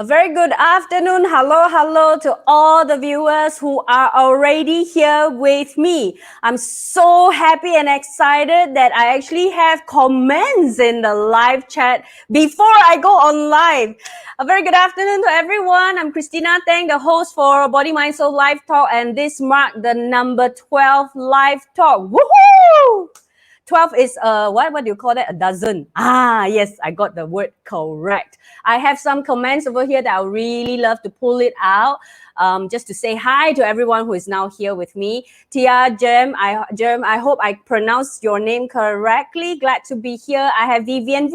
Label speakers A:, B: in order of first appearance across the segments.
A: A very good afternoon. Hello to all the viewers who are already here with me. I'm so happy and excited that I actually have comments in the live chat before I go on live. A very good afternoon to everyone. I'm Christina Tang, the host for Body Mind Soul Live Talk, and this marked the number 12 live talk. Woohoo! 12 is what do you call that? A dozen. Yes, I got the word correct. I have some comments over here that I would really love to pull it out. Just to say hi to everyone who is now here with me. Tia, Jem, I hope I pronounced your name correctly. Glad to be here. I have Vivian.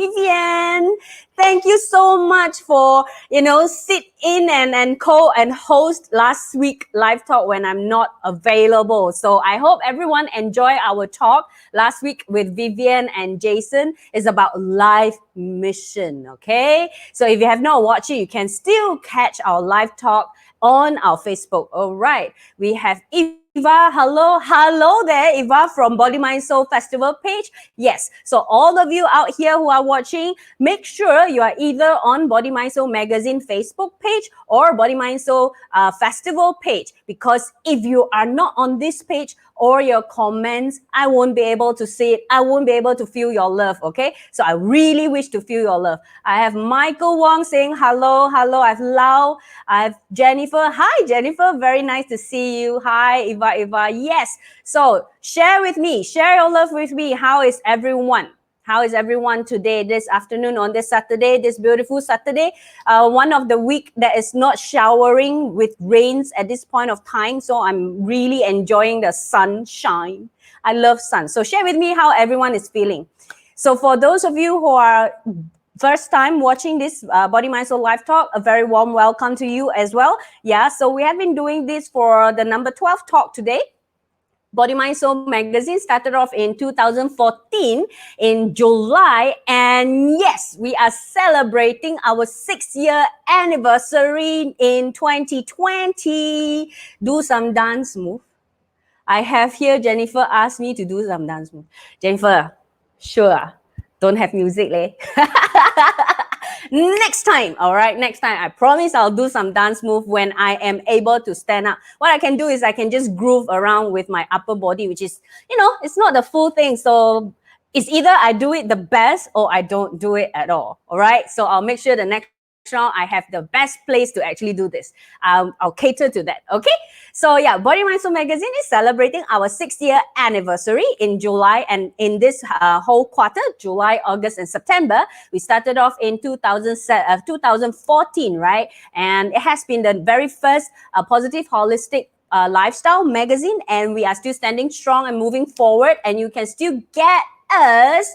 A: Thank you so much for, sit in and host last week live talk when I'm not available. So I hope everyone enjoyed our talk last week with Vivian and Jason. Is about life mission, okay? So if you have not watched it, you can still catch our live talk on our Facebook. All right. We have Eva. Hello there, Eva from Body Mind Soul Festival page. Yes. So all of you out here who are watching, make sure you are either on Body Mind Soul Magazine Facebook page or Body Mind Soul Festival page. Because if you are not on this page or your comments, I won't be able to see it. I won't be able to feel your love, okay? So I really wish to feel your love. I have Michael Wong saying hello. I have Lau. I have Jennifer. Hi, Jennifer. Very nice to see you. Hi, Eva. Yes. So share with me. Share your love with me. How is everyone? How is everyone today, this afternoon, on this Saturday, this beautiful Saturday? One of the week that is not showering with rains at this point of time. So I'm really enjoying the sunshine. I love sun. So share with me how everyone is feeling. So for those of you who are first time watching this Body Mind Soul Live Talk, a very warm welcome to you as well. Yeah, so we have been doing this for the number 12 talk today. Body Mind Soul magazine started off in 2014 in July, and yes, we are celebrating our 6-year anniversary in 2020. Do some dance move. I have here Jennifer asked me to do some dance move. Jennifer, sure, don't have music, leh? Next time, all right? Next time, I promise I'll do some dance move when I am able to stand up. What I can do is I can just groove around with my upper body, which is, it's not the full thing. So it's either I do it the best or I don't do it at all right? So I'll make sure the next round I have the best place to actually do this. I'll cater to that, okay? So yeah, Body Mind Soul magazine is celebrating our 6-year anniversary in July, and in this whole quarter, July, August, and September, we started off in 2014, right? And it has been the very first positive holistic lifestyle magazine, and we are still standing strong and moving forward, and you can still get us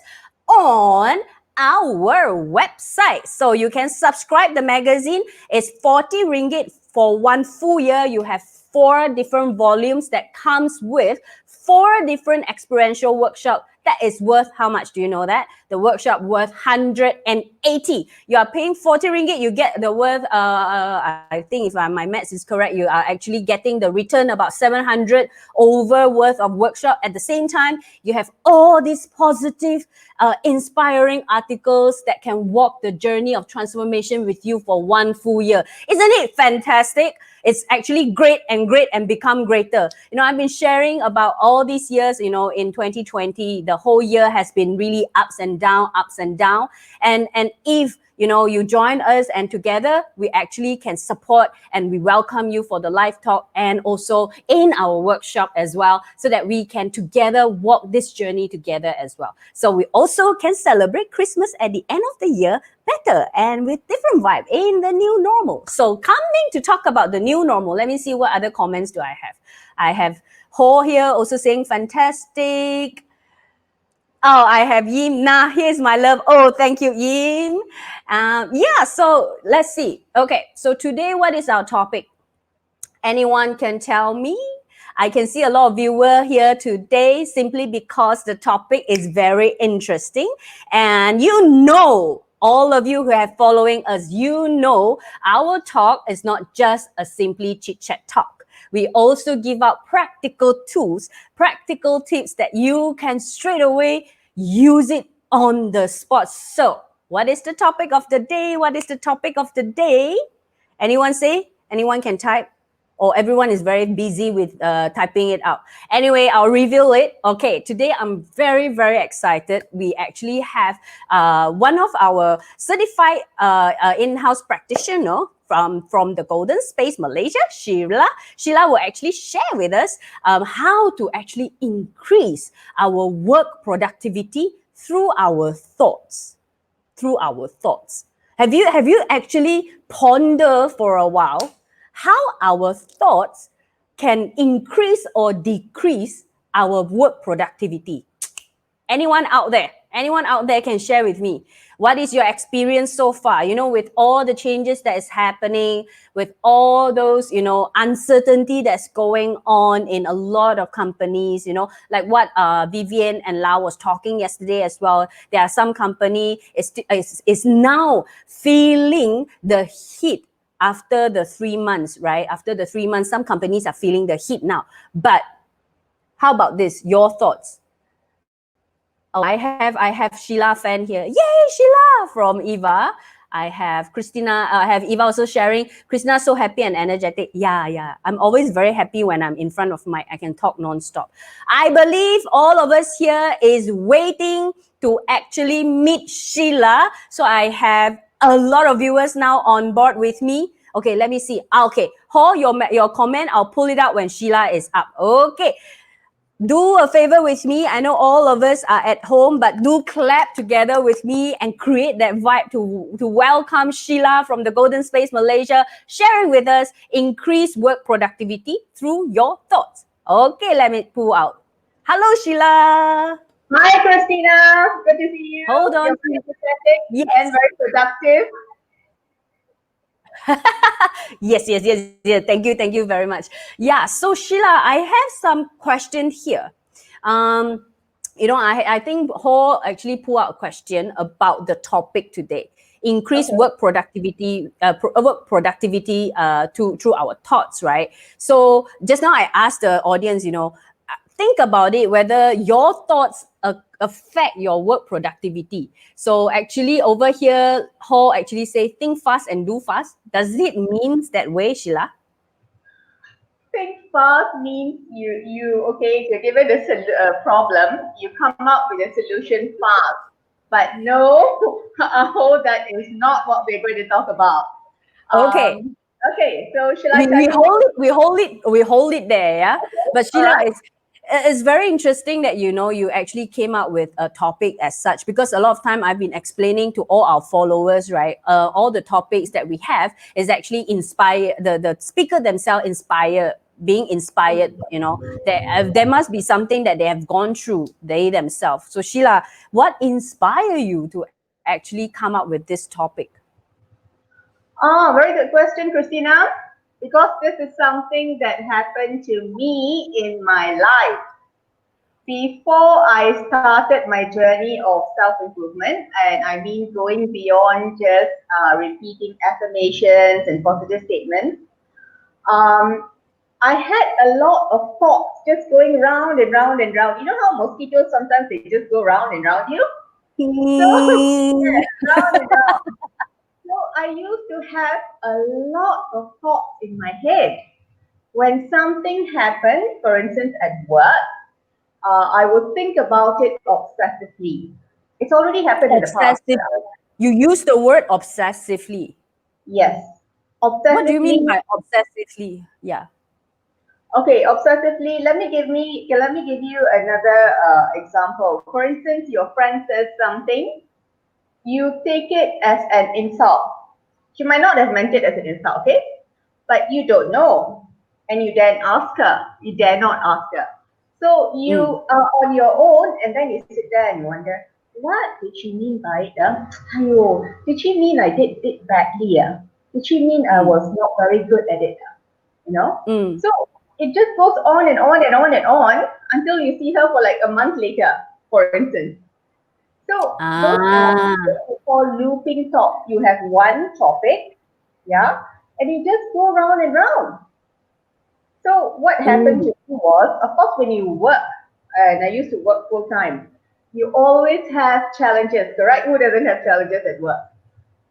A: on our website. So you can subscribe the magazine. It's 40 ringgit for 1 full year. You have 4 different volumes that comes with 4 different experiential workshops. That is worth how much? Do you know that? The workshop worth 180. You are paying 40 ringgit. You get the worth, I think if my maths is correct, you are actually getting the return about 700 over worth of workshop. At the same time, you have all these positive, inspiring articles that can walk the journey of transformation with you for 1 full year. Isn't it fantastic? It's actually great and become greater. I've been sharing about all these years, in 2020, the whole year has been really ups and down. And if, you join us and together we actually can support and we welcome you for the live talk and also in our workshop as well, so that we can together walk this journey together as well. So we also can celebrate Christmas at the end of the year better and with different vibe in the new normal. So coming to talk about the new normal, let me see what other comments do I have. I have Ho here also saying fantastic. Oh, I have Yim. Nah, here's my love. Oh, thank you, Yim. Yeah, so let's see. Okay, so today, what is our topic? Anyone can tell me? I can see a lot of viewers here today simply because the topic is very interesting. And all of you who have following us, our talk is not just a simply chit-chat talk. We also give out practical tools, practical tips that you can straight away use it on the spot. So, what is the topic of the day? Anyone say? Anyone can type? Or everyone is very busy with typing it out. Anyway, I'll reveal it. Okay, today I'm very, very excited. We actually have one of our certified in-house practitioner from the Golden Space Malaysia, Sheela. Sheela will actually share with us how to actually increase our work productivity through our thoughts. Through our thoughts. Have you actually pondered for a while how our thoughts can increase or decrease our work productivity? Anyone out there? Anyone out there can share with me. What is your experience so far? You know, with all the changes that is happening, with all those, you know, uncertainty that's going on in a lot of companies, you know, like what Vivian and Lau was talking yesterday as well. There are some company is now feeling the heat after the 3 months, right? After the 3 months, some companies are feeling the heat now. But how about this? Your thoughts? Oh, I have Sheila fan here. Yay, Sheila from Eva. I have Christina. I have Eva also sharing. Christina so happy and energetic. Yeah. I'm always very happy when I'm in front of mic. I can talk non-stop. I believe all of us here is waiting to actually meet Sheila. So I have a lot of viewers now on board with me. Okay, let me see. Okay, hold your comment. I'll pull it out when Sheila is up. Okay. Do a favor with me. I know all of us are at home, but do clap together with me and create that vibe to welcome Sheila from the Golden Space Malaysia, sharing with us increased work productivity through your thoughts. Okay, let me pull out. Hello, Sheila.
B: Hi, Christina. Good to see you.
A: Hold on.
B: You're very energetic
A: Yes.
B: and very productive.
A: yes. Thank you very much. Yeah, so Sheila, I have some question here. You know, I think Hall actually pulled out a question about the topic today. Increase
B: Okay.
A: work productivity, work productivity through our thoughts, right? So just now I asked the audience, you know, think about it whether your thoughts affect your work productivity. So actually over here, Hall actually say think fast and do fast. Does it mean that way, Sheila?
B: Think fast means you okay. You're given a problem, you come up with a solution fast. But no, that is not what we're going to talk about.
A: Okay.
B: Okay, so shall I
A: we,
B: tell
A: we
B: you what?
A: hold it we hold it there, yeah. But
B: All
A: Sheila,
B: right.
A: it's very interesting that you know you actually came up with a topic as such, because a lot of time I've been explaining to all our followers, right, all the topics that we have is actually inspire the speaker themselves, inspire being inspired, you know, there must be something that they have gone through they themselves. So Sheila, what inspire you to actually come up with this topic?
B: Very good question, Christina. Because this is something that happened to me in my life. Before I started my journey of self improvement, and I mean going beyond just repeating affirmations and positive statements, um, I had a lot of thoughts just going round and round and round. You know how mosquitoes sometimes they just go round and round you? So,
A: Hmm.
B: yes, round and round. So, I used to have a lot of thoughts in my head. When something happened, for instance, at work, I would think about it obsessively. It's already happened in the past.
A: Obsessive. You use the word obsessively.
B: Yes,
A: What do you mean
B: obsessively.
A: by obsessively? Yeah.
B: Okay, obsessively. Let me give you another example. For instance, your friend says something, you take it as an insult. She might not have meant it as an insult, okay? But you don't know, and you then ask her. You dare not ask her. So you
A: Mm.
B: are on your own, and then you sit there and you wonder, what did she mean by it? Ayo, did she mean I did it badly? Did she mean I
A: Mm.
B: was not very good at it? You know?
A: Mm.
B: So it just goes on and on and on and on until you see her for like a month later, for instance. So those are
A: Ah.
B: what we call looping thoughts. You have one topic, yeah, and you just go round and round. So what happened to
A: Mm.
B: me was, of course, when you work, and I used to work full time, you always have challenges, correct? Who doesn't have challenges at work?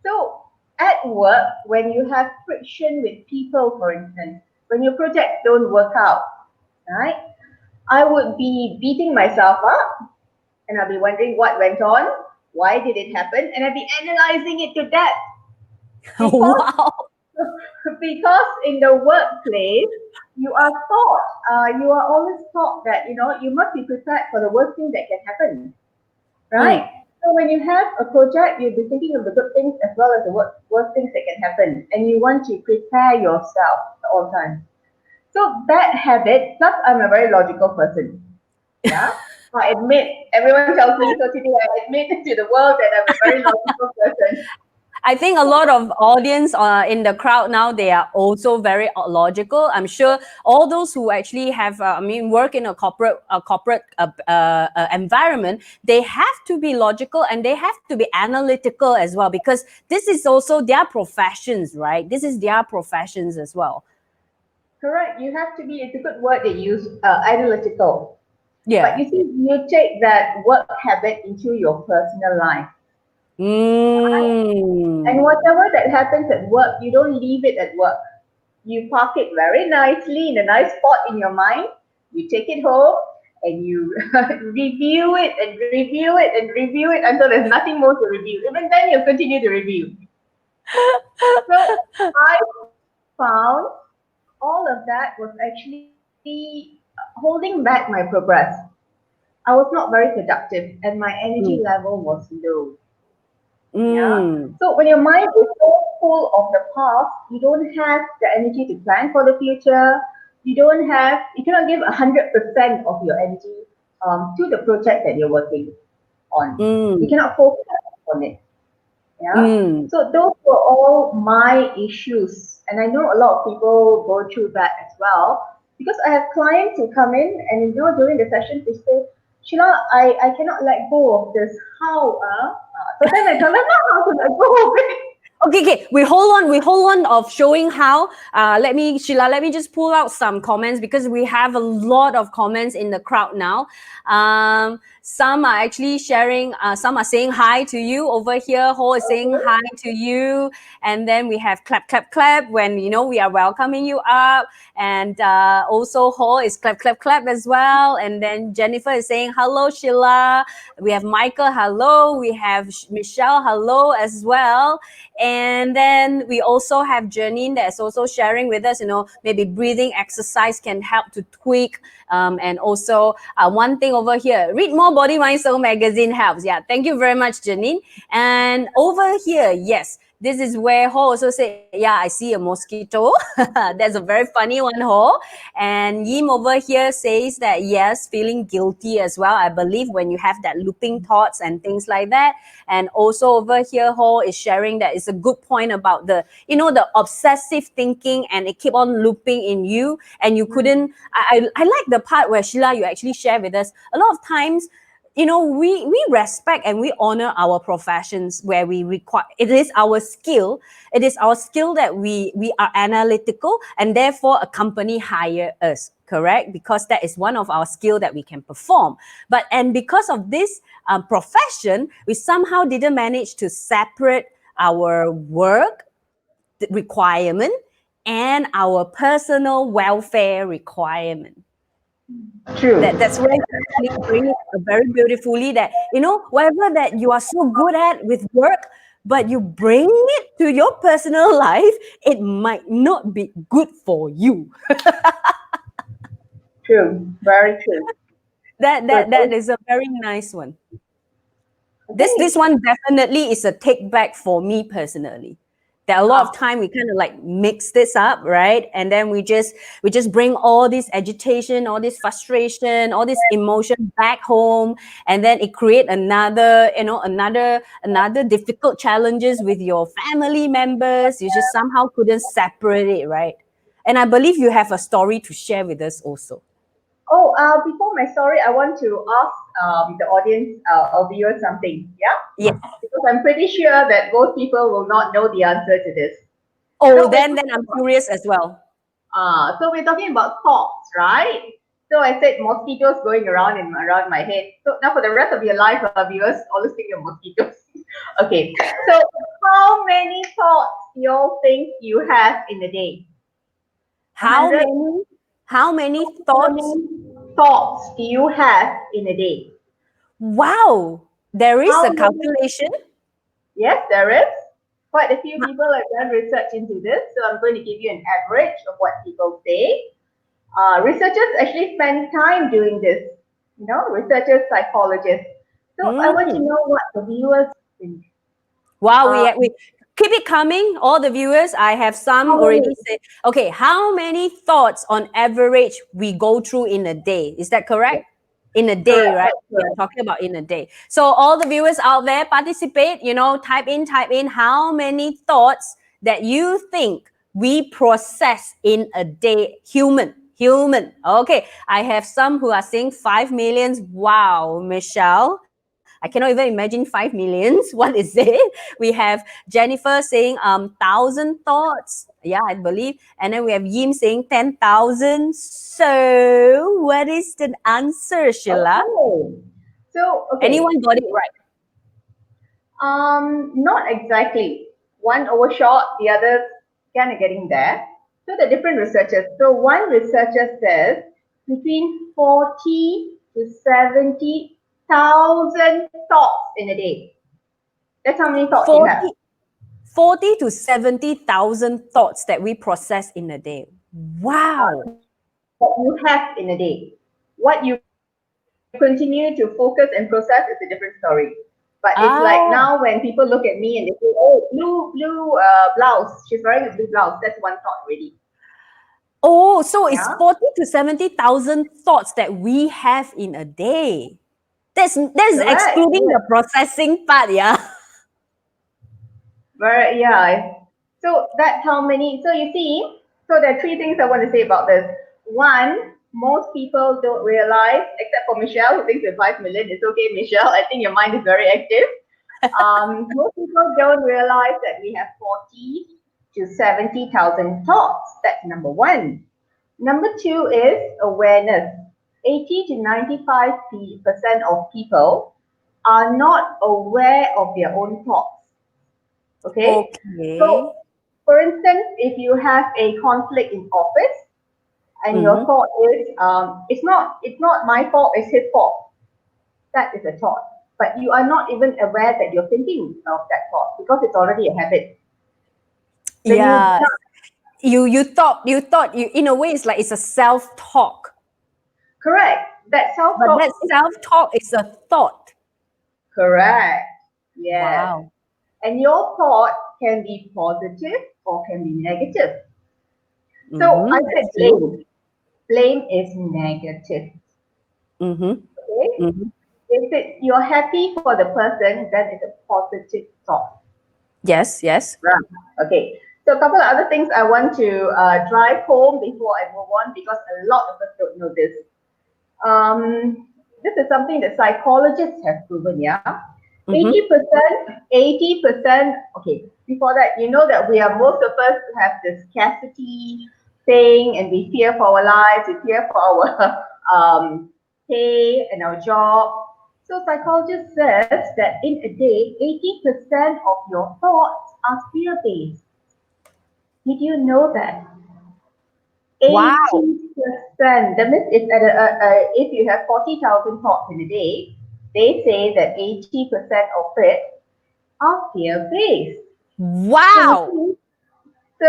B: So at work, when you have friction with people, for instance, when your projects don't work out, right? I would be beating myself up and I'll be wondering what went on, why did it happen, and I'll be analyzing it to death because
A: Wow.
B: because in the workplace you are taught, you are always taught that you must be prepared for the worst thing that can happen, right?
A: Mm.
B: So when you have a project, you'll be thinking of the good things as well as the worst things that can happen, and you want to prepare yourself at all times. So that habit, plus I'm a very logical person. Yeah. I admit, everyone tells me so today I admit to the world that I'm a very logical person.
A: I think a lot of audience in the crowd now, they are also very logical. I'm sure all those who actually have, work in a corporate environment, they have to be logical and they have to be analytical as well, because this is also their professions, right? This is their professions as well.
B: Correct. You have to be, it's a good word they use, analytical. But
A: Yeah.
B: you see, you take that work habit into your personal life. And
A: Mm.
B: whatever that happens at work, you don't leave it at work. You park it very nicely in a nice spot in your mind. You take it home and you review it and review it and review it until there's nothing more to review. Even then, you'll continue to review. So I found all of that was actually holding back my progress. I was not very productive and my energy
A: Mm.
B: level was low. Yeah.
A: Mm.
B: So when your mind is so full of the past, you don't have the energy to plan for the future. You cannot give 100% of your energy to the project that you're working on. You
A: Mm.
B: cannot focus on it. Yeah.
A: Mm.
B: So those were all my issues. And I know a lot of people go through that as well. Because I have clients who come in and during the sessions they say, Sheila, I cannot let go of this. How? So then I tell them, how to let go of it.
A: Okay, okay. We hold on of showing how. Sheila, let me just pull out some comments because we have a lot of comments in the crowd now. Some are actually sharing, some are saying hi to you over here. Ho is saying
B: Okay.
A: hi to you. And then we have clap, clap, clap when, we are welcoming you up. And also Ho is clap, clap, clap as well. And then Jennifer is saying, hello, Sheila. We have Michael, hello. We have Michelle, hello as well. And then we also have Janine that's also sharing with us, maybe breathing exercise can help to tweak. And also one thing over here, read more Body, Mind, Soul magazine helps. Yeah, thank you very much, Janine. And over here, yes, this is where Ho also said, yeah, I see a mosquito. That's a very funny one, Ho. And Yim over here says that, yes, feeling guilty as well. I believe when you have that looping thoughts and things like that. And also over here, Ho is sharing that it's a good point about the obsessive thinking and it keep on looping in you. And you couldn't, I like the part where Sheila, you actually share with us a lot of times, we respect and we honor our professions where we require it is our skill that we are analytical and therefore a company hire us, correct, because that is one of our skill that we can perform. And because of this profession, we somehow didn't manage to separate our work requirement and our personal welfare requirement.
B: True.
A: That's where you actually bring it very beautifully that, whatever that you are so good at with work, but you bring it to your personal life, it might not be good for you.
B: True. Very true.
A: That
B: So
A: that that is a very nice one.
B: I
A: This
B: think
A: one definitely is a take back for me personally. That a lot of time we kind of like mix this up, right? And then we just bring all this agitation, all this frustration, all this emotion back home, and then it create another difficult challenges with your family members. You just somehow couldn't separate it, right? And I believe you have a story to share with us also.
B: Oh, before my story, I want to ask the audience or viewers something. Yeah,
A: Yes.
B: because I'm pretty sure that most people will not know the answer to this.
A: Oh,
B: So we're
A: then
B: talking
A: I'm
B: about,
A: curious as well.
B: thoughts, right? So I said mosquitoes going around my head. So now for the rest of your life, viewers, always think of mosquitoes. Okay, so how many thoughts do you think you have in a day? A
A: How
B: hundred?
A: many? How many
B: How
A: thoughts?
B: many thoughts do you have in a day?
A: Wow, there is
B: How
A: a
B: many?
A: calculation.
B: Yes, there is. Quite a few people have done research into this, so I'm going to give you an average of what people say. Researchers actually spend time doing this, researchers, psychologists. So I want to
A: Mm.
B: know what the viewers think.
A: Wow,
B: Uh,
A: we keep it coming, all the viewers. I have some
B: how many?
A: already said. Okay, how many thoughts on average we go through in a day? Is that correct?
B: Yes,
A: In a
B: correct,
A: day, right?
B: that's
A: We are
B: correct.
A: talking about in a day. So all the viewers out there participate. Type in. How many thoughts that you think we process in a day? Human. Okay, I have some who are saying 5 millions. Wow, Michelle. I cannot even imagine 5 millions. What is it? We have Jennifer saying 1,000 thoughts. Yeah, I believe. And then we have Yim saying 10,000. So what is the answer, Sheila?
B: Okay. So, okay.
A: Anyone got it right?
B: Not exactly. One overshot, the others kind of getting there. So the different researchers. So one researcher says between 40 to 70,000 thoughts in a day. That's how many thoughts you have.
A: 40, 40 to 70,000 thoughts that we process in a day. Wow.
B: What you have in a day. What you continue to focus and process is a different story. But it's like now when
A: Ah,
B: people look at me and they say, "Oh, blue blouse. She's wearing a blue blouse." That's one thought already.
A: oh, so it's
B: Yeah,
A: 40 to 70,000 thoughts that we have in a day. That's
B: correct.
A: excluding
B: Yes.
A: the processing part, yeah.
B: But yeah. So that's how many. So you see, so there are three things I want to say about this. One, most people don't realize, except for Michelle, who thinks we're 5 million. It's okay, Michelle. I think your mind is very active. Most people don't realize that we have 40 to 70,000 thoughts. That's number one. Number two is awareness. 80 to 95% of people are not aware of their own thoughts. Okay? So,
A: Okay.
B: for instance, if you have a conflict in office and your
A: Mm-hmm.
B: thought is, it's not my fault, it's his fault. That is a thought. But you are not even aware that you're thinking of that thought because it's already a habit. When you
A: Yeah. You in a way it's a self-talk.
B: correct, that
A: But
B: self-talk
A: that
B: is
A: self-talk is a thought.
B: correct. Yes.
A: Wow.
B: And your thought can be positive or can be negative. So I
A: Mm-hmm.
B: said
A: That's true.
B: blame. Blame is negative.
A: Mm-hmm.
B: Okay?
A: Mm-hmm.
B: If you're happy for the person, then it's a positive thought.
A: Yes, yes.
B: Right. Okay. So a couple of other things I want to drive home before I move on because a lot of us don't know this. This is something that psychologists have proven, yeah.
A: Mm-hmm.
B: 80%, okay, before that, you know that we are most of us have this scarcity thing and we fear for our lives, we fear for our pay and our job. So psychologist says that in a day, 80% of your thoughts are fear-based. Did you know that?
A: Wow.
B: 80%. That means if you have 40,000 thoughts in a day, they say that 80% of it are fear-based. So you
A: Wow.
B: see,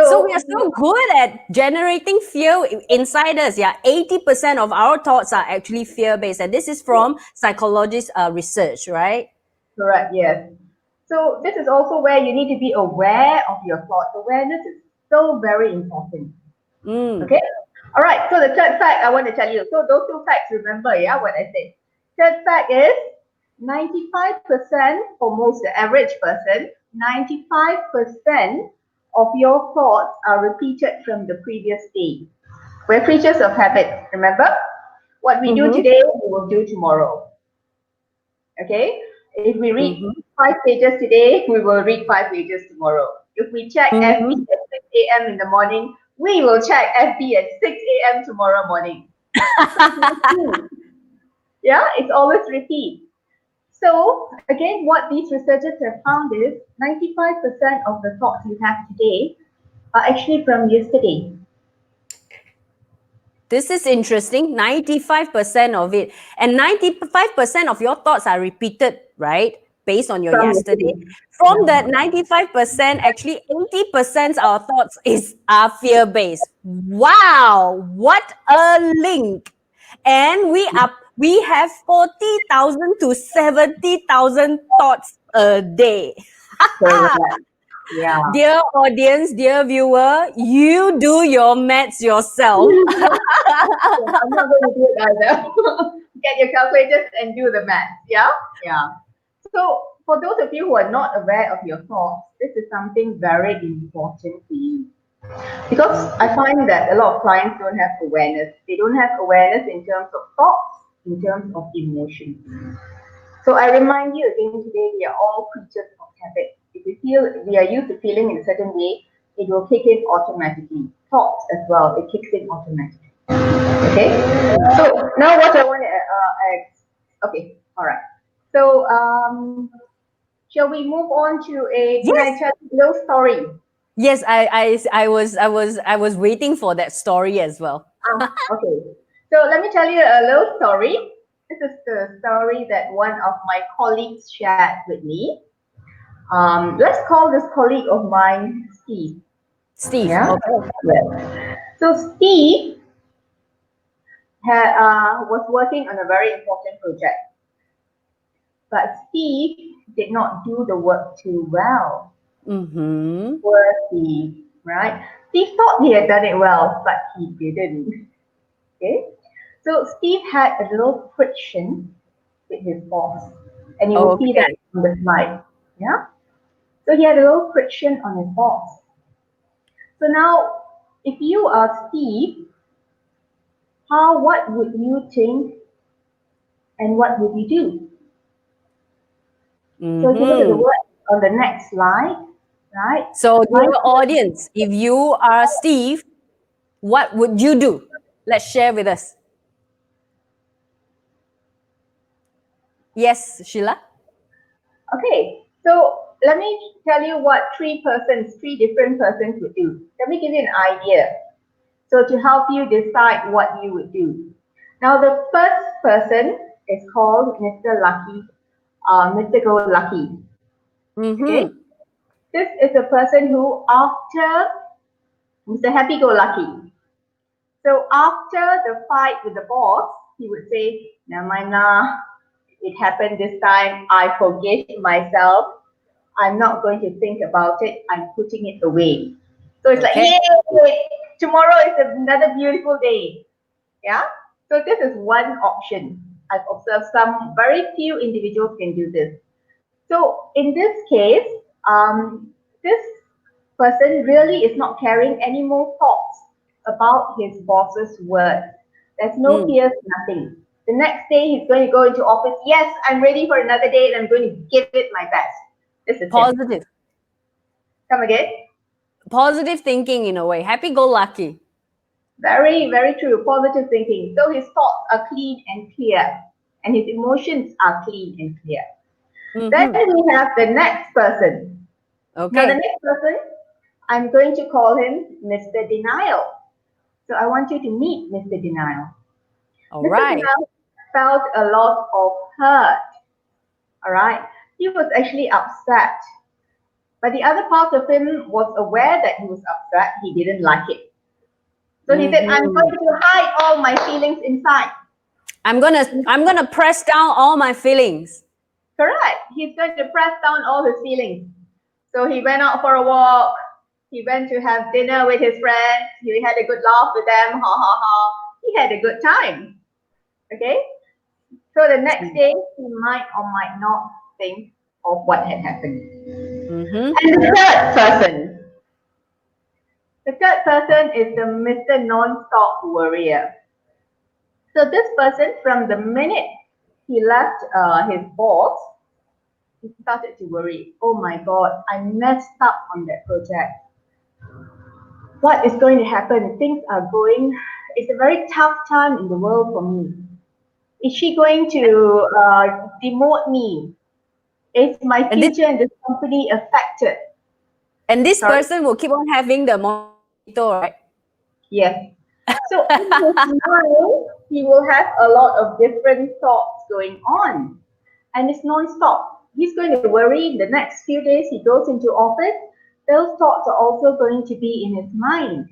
A: So we are
B: so
A: so good at generating fear inside us. Yeah, 80% of our thoughts are actually fear-based. And this is from psychologist research, right?
B: correct, yes. So this is also where you need to be aware of your thoughts. Awareness is so very important.
A: Mm.
B: Okay? All right, so the third fact I want to tell you. So those two facts, remember, yeah, what I said. Third fact is 95% for most the average person, 95% of your thoughts are repeated from the previous day. We're creatures of habit, remember? What we do
A: Mm-hmm.
B: today, we will do tomorrow. Okay? If we read
A: Mm-hmm.
B: 5 pages today, we will read 5 pages tomorrow. If we check FB
A: Mm-hmm.
B: at 6 a.m. in the morning, we will check FB at 6 a.m. tomorrow morning. So it's repeat. Yeah, it's always repeat. So again, what these researchers have found is 95% of the thoughts you have today are actually from yesterday.
A: This is interesting. 95% of it. And 95% of your thoughts are repeated, right? Based on your
B: From
A: yesterday.
B: yesterday.
A: From
B: Yeah.
A: that 95%, actually 80% our thoughts are fear-based. Wow, what a link. And we have 40,000 to 70,000 thoughts a day.
B: Correct. Yeah.
A: Dear audience, dear viewer, you do your maths yourself.
B: Yeah, I'm not going to do it either. Get your calculators and do the math. Yeah? Yeah. So, for those of you who are not aware of your thoughts, this is something very important for you. Because I find that a lot of clients don't have awareness. They don't have awareness in terms of thoughts, in terms of emotions. So I remind you again today, we are all creatures of habit. If we feel we are used to feeling in a certain way, it will kick in automatically. Thoughts as well, it kicks in automatically. Okay. So now what I want to okay, all right. So shall we move on to a? Can I
A: Yes.
B: tell you a little story?
A: Yes, I was waiting for that story as well.
B: Okay. So let me tell you a little story. This is the story that one of my colleagues shared with me. Let's call this colleague of mine Steve.
A: Steve,
B: Yeah.
A: okay.
B: Yes. So Steve was working on a very important project, but Steve did not do the work too well.
A: Mm-hmm.
B: Poor Steve, right? Steve thought he had done it well, but he didn't. Okay. So Steve had a little friction with his boss, and you will see that
A: Okay.
B: on the slide. Yeah. So he had a little friction on his boss. So now, if you are Steve, what would you think and what would you do? So if you look at the
A: Mm-hmm.
B: word on the next slide, right?
A: So,
B: My
A: dear audience, if you are Steve, what would you do? Let's share with us. Yes, Sheila?
B: okay, so let me tell you what three different persons would do. Let me give you an idea. So to help you decide what you would do. Now the first person is called Mr. Lucky, Mr. Go Lucky. Okay,
A: Mm-hmm.
B: this is a person who after Mr. Happy Go Lucky. So after the fight with the boss, he would say, "Never mind lah, it happened this time. I forgive myself. I'm not going to think about it. I'm putting it away." So it's like,
A: Okay.
B: yay! Tomorrow is another beautiful day. Yeah. So this is one option. I've observed some very few individuals can do this. So in this case, this person really is not carrying any more thoughts about his boss's words. There's no
A: Mm.
B: fears, nothing. The next day he's going to go into office. Yes, I'm ready for another day and I'm going to give it my best. This is him.
A: Positive.
B: Come again.
A: Positive thinking in a way. Happy-go-lucky.
B: Very, very true. Positive thinking. So his thoughts are clean and clear, and his emotions are clean and clear. Then
A: Mm-hmm.
B: we have the next person. Now, the
A: Okay.
B: next person, I'm going to call him Mr. Denial. So I want you to meet Mr. Denial.
A: All
B: Mr.
A: right.
B: Denial felt a lot of hurt. All right. He was actually upset. But the other part of him was aware that he was upset. He didn't like it. So he said, I'm
A: Mm-hmm.
B: going to hide all my feelings inside.
A: I'm gonna press down all my feelings.
B: Correct. He's going to press down all his feelings. So he went out for a walk. He went to have dinner with his friends. He had a good laugh with them. Ha ha ha. He had a good time. Okay. So the next day, he might or might not think of what had happened.
A: Mm-hmm.
B: And the third person. The third person is the Mr. Non-stop worrier. So this person, from the minute he left his boss, he started to worry. Oh my God, I messed up on that project. What is going to happen? Things are going, it's a very tough time in the world for me. Is she going to demote me? Is my
A: And this
B: future in this company affected?
A: and this
B: Sorry?
A: person will keep on having the mosquito, right?
B: Yes. So in his mind, he will have a lot of different thoughts going on. And it's non-stop. He's going to worry the next few days he goes into office. Those thoughts are also going to be in his mind.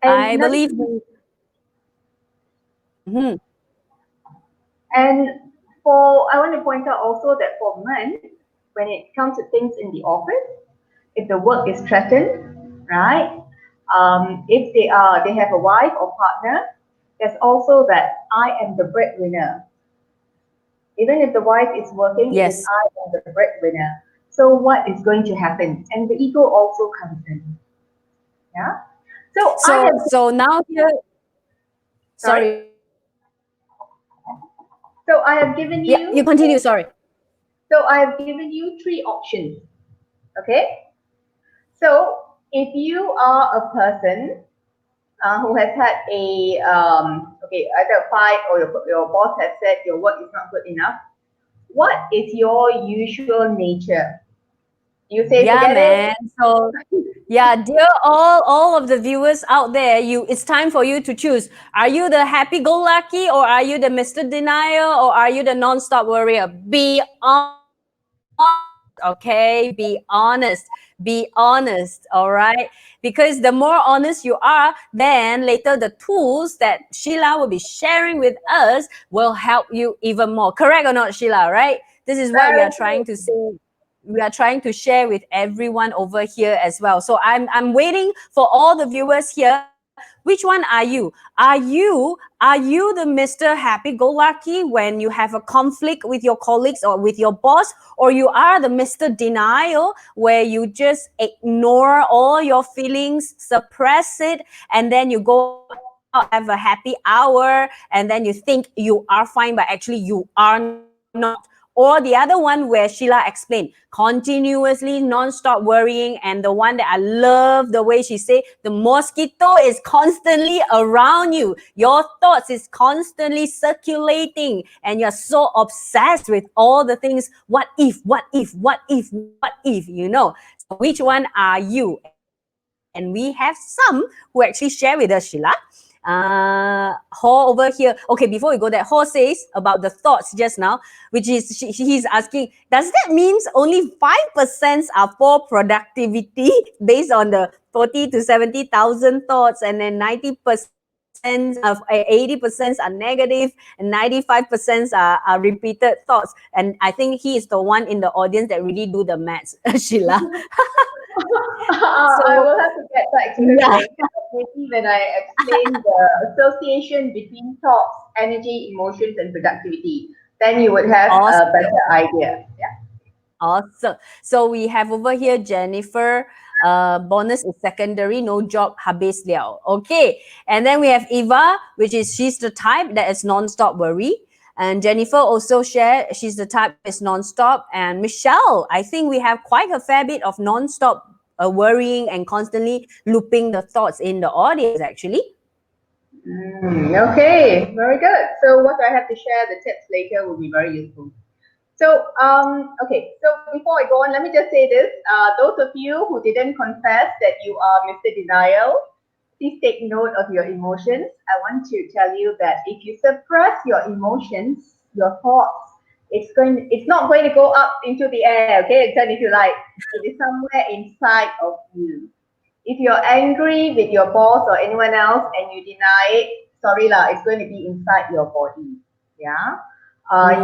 B: And
A: I
B: another
A: believe
B: thing,
A: Mhm.
B: and for I want to point out also that for men, when it comes to things in the office, if the work is threatened, right? If they have a wife or partner, there's also that I am the breadwinner. Even if the wife is working, it is
A: Yes.
B: I am the breadwinner. So what is going to happen? And the ego also comes in. Yeah. So I
A: So
B: have
A: so now here,
B: sorry.
A: sorry.
B: So I have given
A: Yeah, you
B: you.
A: continue. Sorry.
B: So I have given you three options. Okay. So if you are a person who has had a either a fight or your boss has said your work is not good enough, what is your usual nature? You say
A: Yeah,
B: forget
A: man.
B: it.
A: So yeah, dear all of the viewers out there, it's time for you to choose. Are you the happy-go-lucky, or are you the Mr. Denial, or are you the non-stop worrier? Be honest, okay? Be honest. Be honest, all right? Because the more honest you are, then later the tools that Sheila will be sharing with us will help you even more. Correct or not, Sheila, right? This is what we are
B: Very
A: trying
B: good.
A: to say, we are trying to share with everyone over here as well. So I'm waiting for all the viewers here. Which one are you? Are you the Mr. Happy-Go-Lucky when you have a conflict with your colleagues or with your boss, or you are the Mr. Denial where you just ignore all your feelings, suppress it, and then you go out, have a happy hour, and then you think you are fine, but actually you are not? Or the other one where Sheila explained, continuously non-stop worrying, and the one that I love the way she say, the mosquito is constantly around you, your thoughts is constantly circulating, and you're so obsessed with all the things, what if, so which one are you? And we have some who actually share with us, Sheila. Ho over here. Okay, before we go there, Ho says about the thoughts just now, which is he's asking, does that means only 5% are for productivity based on the 40 to 70,000 thoughts, and then 90% of 80% are negative, and 95% are repeated thoughts? And I think he is the one in the audience that really do the maths, Sheila.
B: I
A: So
B: will have to get back to him
A: yeah,
B: later, maybe when I explain the association between thoughts, energy, emotions, and productivity. Then you would have a
A: awesome.
B: better idea. Yeah.
A: Awesome. So we have over here Jennifer. Bonus is secondary, no job, habis liao. Okay. And then we have Eva, which is she's the type that is non-stop worry. And Jennifer also shared she's the type that is non-stop. And Michelle, I think we have quite a fair bit of non-stop worrying and constantly looping the thoughts in the audience actually.
B: Okay, very good. So what I have to share, the tips later will be very useful. So, so before I go on, let me just say this. Those of you who didn't confess that you are Mr. Denial, please take note of your emotions. I want to tell you that if you suppress your emotions, your thoughts, it's not going to go up into the air, okay? Turn if you like. It is somewhere inside of you. If you're angry with your boss or anyone else and you deny it, sorry lah, it's going to be inside your body. Yeah.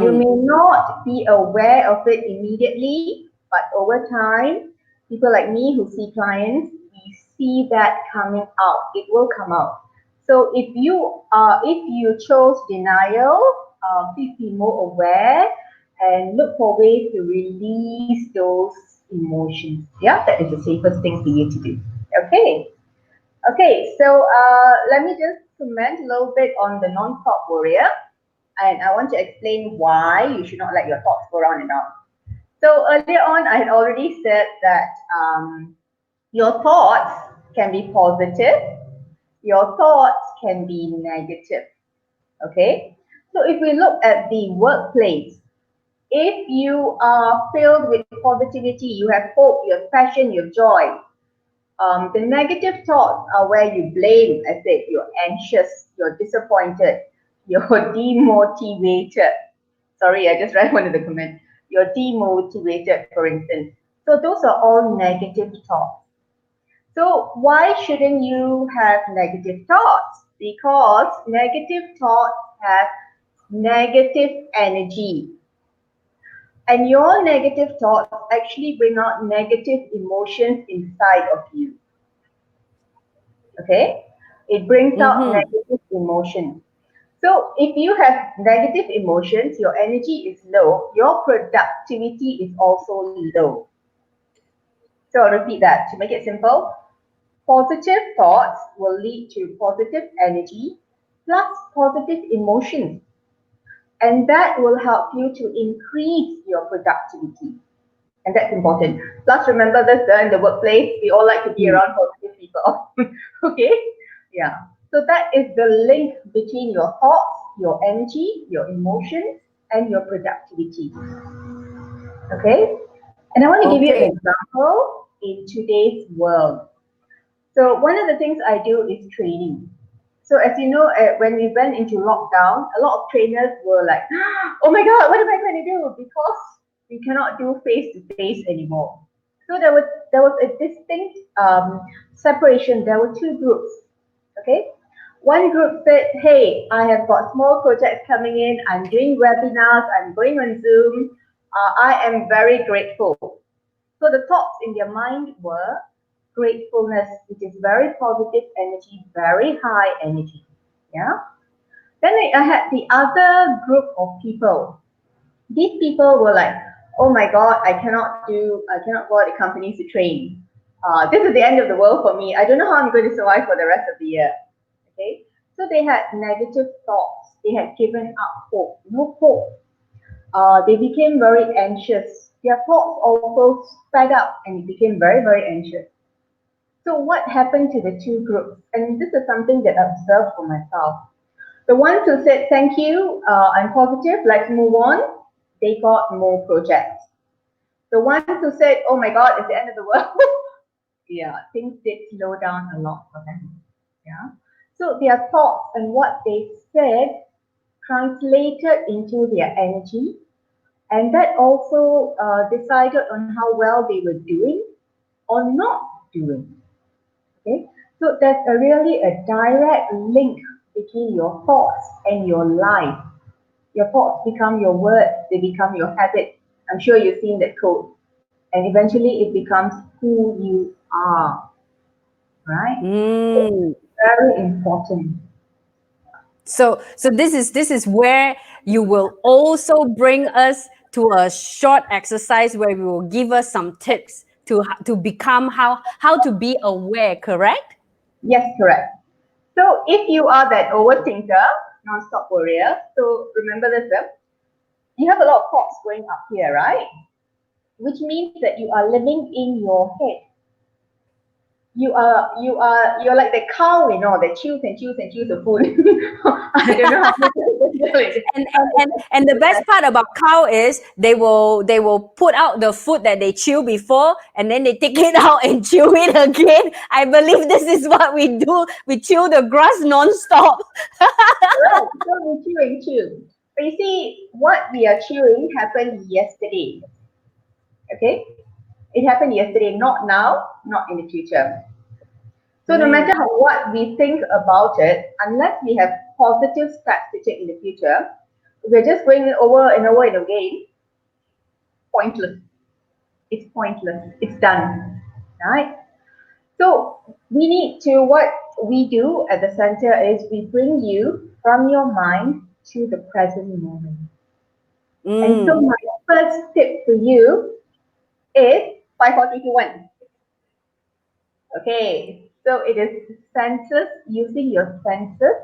B: You
A: Mm.
B: may not be aware of it immediately, but over time, people like me who see clients, we see that coming out. It will come out. So if you chose denial, please be more aware and look for ways to release those emotions. Yeah, that is the safest thing for you to do. Okay. Okay, so let me just comment a little bit on the non-stop warrior, and I want to explain why you should not let your thoughts go on and on. So earlier on, I had already said that your thoughts can be positive, your thoughts can be negative. Okay, So if we look at the workplace, if you are filled with positivity, you have hope, you have passion, you have joy. The negative thoughts are where you blame, I said, you're anxious, you're disappointed, you're demotivated. Sorry, I just read one of the comments. You're demotivated, for instance. So those are all negative thoughts. So why shouldn't you have negative thoughts? Because negative thoughts have negative energy. And your negative thoughts actually bring out negative emotions inside of you. Okay? It brings out
A: Mm-hmm.
B: negative emotions. So if you have negative emotions, your energy is low, your productivity is also low. So I'll repeat that to make it simple. Positive thoughts will lead to positive energy plus positive emotions. And that will help you to increase your productivity. And that's important. Plus, remember this in the workplace, we all like to be around positive people. Okay? Yeah. So that is the link between your thoughts, your energy, your emotions, and your productivity. Okay? And I want to give you
A: Okay.
B: an example in today's world. So one of the things I do is training. So as you know, when we went into lockdown, a lot of trainers were like, "Oh my God, what am I going to do?" Because we cannot do face to face anymore. So there was a distinct separation. There were two groups. Okay, one group said, "Hey, I have got small projects coming in. I'm doing webinars. I'm going on Zoom. I am very grateful." So the thoughts in their mind were gratefulness, which is very positive energy, very high energy. Yeah. Then I had the other group of people. These people were like, "Oh my God, I cannot go out to companies to train. This is the end of the world for me. I don't know how I'm going to survive for the rest of the year." Okay. So they had negative thoughts. They had given up hope, no hope. They became very anxious. Their thoughts also sped up and it became very, very anxious. So what happened to the two groups? And this is something that I observed for myself. The ones who said, "Thank you, I'm positive, let's move on," they got more projects. The ones who said, "Oh my God, it's the end of the world," yeah, things did slow down a lot for them. Yeah. So their thoughts and what they said translated into their energy, and that also decided on how well they were doing or not doing. Okay, so there's really a direct link between your thoughts and your life. Your thoughts become your words, they become your habits. I'm sure you've seen that quote. And eventually it becomes who you are, right? So
A: Mm.
B: very important.
A: So this is where you will also bring us to a short exercise where we will give us some tips to become how to be aware, correct?
B: Yes, correct. So if you are that overthinker, non-stop worrier, so remember this, you have a lot of thoughts going up here, right? Which means that you are living in your head. You're like the cow, that chews and chews and chews the food. I don't know how to do it.
A: And the best part about cow is they will put out the food that they chew before and then they take it out and chew it again. I believe this is what we do. We chew the grass non-stop.
B: Right, so we chew and chew. But you see, what we are chewing happened yesterday. Okay, it happened yesterday, not now, not in the future. So no matter
A: Mm.
B: what we think about it, unless we have positive steps to take in the future, we're just going over and over and again. Pointless. It's pointless. It's done. Right? So we need to, what we do at the center is we bring you from your mind to the present moment. And so
A: Mm.
B: my first tip for you is 5, 4, 3, 2, 1. Okay, so it is senses, using your senses.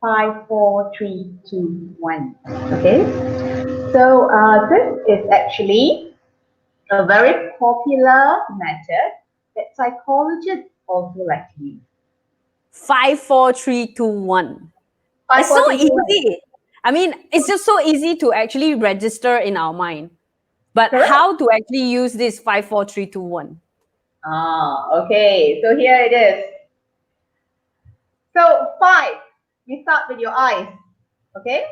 B: 5, 4, 3, 2, 1. Okay, so this is actually a very popular method that psychologists also like to use.
A: 5, 4, 3, 2, 1.
B: Five,
A: It's so
B: four, three, two, one.
A: easy. I mean, it's just so easy to actually register in our mind. But
B: Correct?
A: how to actually use this 5, 4, 3, 2, 1?
B: Okay. So here it is. So 5, we start with your eyes. Okay?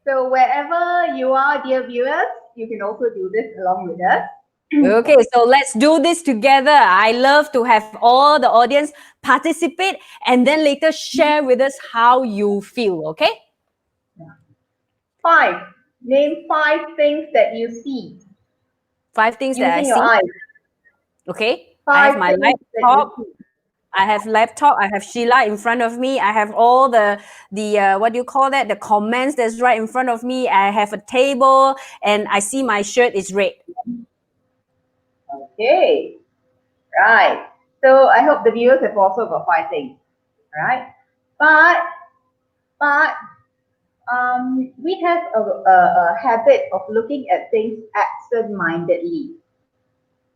B: So wherever you are, dear viewers, you can also do this along with us.
A: Okay, so let's do this together. I love to have all the audience participate and then later share with us how you feel, okay?
B: 5, name 5 things that you see
A: 5 things that I
B: using your
A: see.
B: eyes.
A: Okay, I have
B: 5
A: my
B: things that you
A: laptop.
B: see.
A: I have laptop. I have Sheila in front of me. I have all the what do you call that? The comments that's right in front of me. I have a table, and I see my shirt is red.
B: Okay. Right. So I hope the viewers have also got 5 things. Right? But but we have a habit of looking at things absent-mindedly.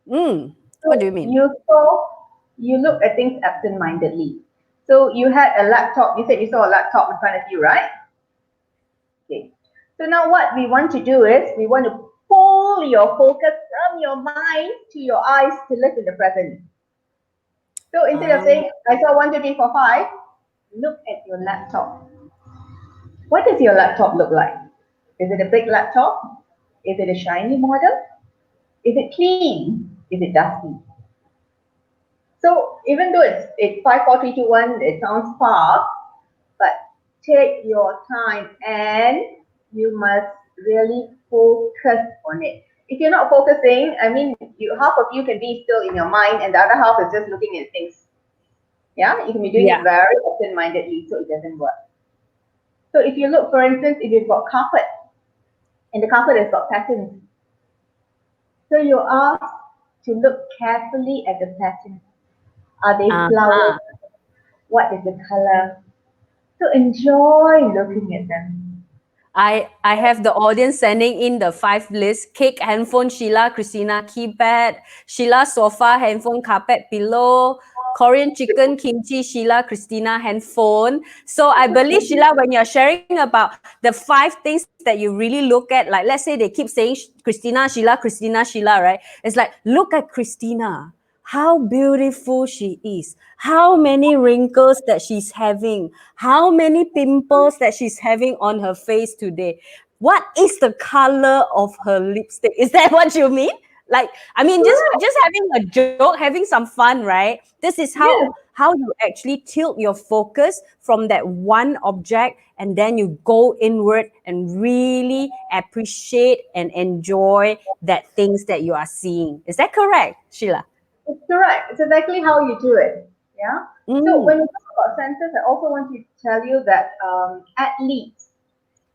A: What do you
B: So
A: mean?
B: you look at things absent-mindedly. So you had a laptop. You said you saw a laptop in front of you, right? Okay. So now what we want to do is we want to pull your focus from your mind to your eyes to live in the present. So instead of
A: Um,
B: saying, I saw 1, 2, 3, 4, 5, look at your laptop. What does your laptop look like? Is it a big laptop? Is it a shiny model? Is it clean? Is it dusty? So even though it's 5, 4, 3, 2, 1, it sounds fast, but take your time and you must really focus on it. If you're not focusing, I mean, half of you can be still in your mind and the other half is just looking at things. Yeah, you can be doing it
A: yeah.
B: very open-mindedly, so it doesn't work. So if you look, for instance, if you've got carpet and the carpet has got patterns, so you're asked to look carefully at the patterns. Are they flowers?
A: Uh-huh.
B: What is the color? So enjoy looking at them.
A: I have the audience sending in the 5 list: cake, handphone, Sheila, Christina, keypad, Sheila, sofa, handphone, carpet, pillow, Korean chicken, kimchi, Sheila, Christina, handphone. So I believe, Sheila, when you're sharing about the 5 things that you really look at, like let's say they keep saying Christina, Sheila, right? It's like, look at Christina. How beautiful she is, how many wrinkles that she's having, how many pimples that she's having on her face today. What is the color of her lipstick? Is that what you mean? Like, I mean, just having a joke, having some fun, right? This is
B: Yes,
A: how you actually tilt your focus from that one object, and then you go inward and really appreciate and enjoy that things that you are seeing. Is that correct, Sheila?
B: it's correct. It's exactly how you do it. Yeah. So
A: Mm.
B: when we talk about senses, I also want to tell you that athletes,